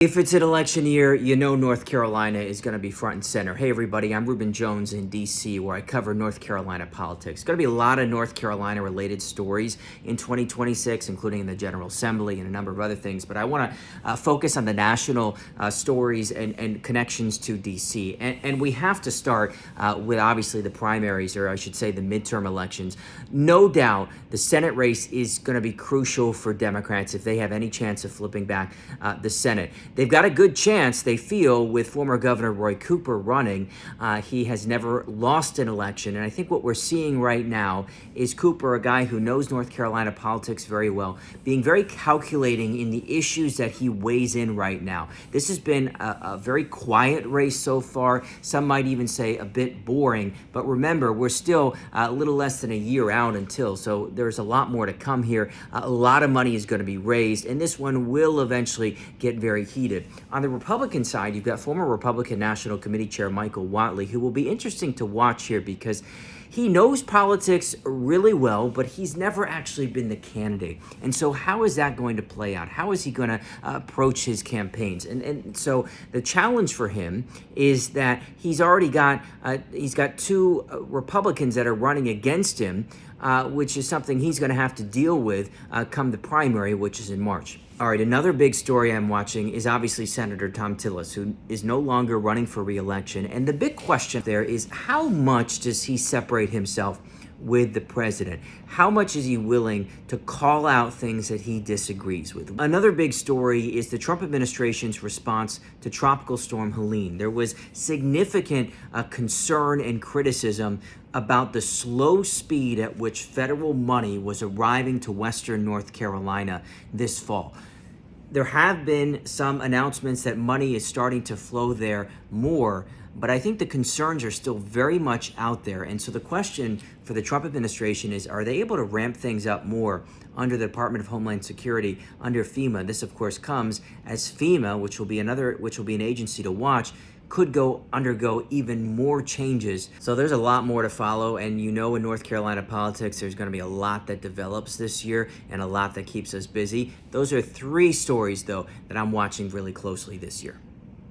If it's an election year, you know North Carolina is going to be front and center. Hey, everybody, I'm Ruben Jones in D.C., where I cover North Carolina politics. Going to be a lot of North Carolina-related stories in 2026, including in the General Assembly and a number of other things. But I want to focus on the national stories and connections to D.C. And we have to start with, obviously, the primaries, or I should say the midterm elections. No doubt the Senate race is going to be crucial for Democrats if they have any chance of flipping back the Senate. They've got a good chance, they feel, with former Governor Roy Cooper running. He has never lost an election. And I think what we're seeing right now is Cooper, a guy who knows North Carolina politics very well, being very calculating in the issues that he weighs in right now. This has been a very quiet race so far. Some might even say a bit boring. But remember, we're still a little less than a year out until. So there's a lot more to come here. A lot of money is going to be raised. And this one will eventually get very heated. On the Republican side, you've got former Republican National Committee Chair Michael Whatley, who will be interesting to watch here because he knows politics really well, but he's never actually been the candidate. And so how is that going to play out? How is he going to approach his campaigns? And so the challenge for him is that he's already got two Republicans that are running against him, which is something he's going to have to deal with come the primary, which is in March. All right, another big story I'm watching is obviously Senator Thom Tillis, who is no longer running for re-election. And the big question there is, how much does he separate himself with the president? How much is he willing to call out things that he disagrees with? Another big story is the Trump administration's response to Tropical Storm Helene. There was significant concern and criticism about the slow speed at which federal money was arriving to Western North Carolina this fall. There have been some announcements that money is starting to flow there more, but I think the concerns are still very much out there. And so the question for the Trump administration is, are they able to ramp things up more under the Department of Homeland Security, under FEMA? This, of course, comes as FEMA, which will be an agency to watch, could undergo even more changes. So there's a lot more to follow, and you know in North Carolina politics there's going to be a lot that develops this year and a lot that keeps us busy. Those are three stories, though, that I'm watching really closely this year.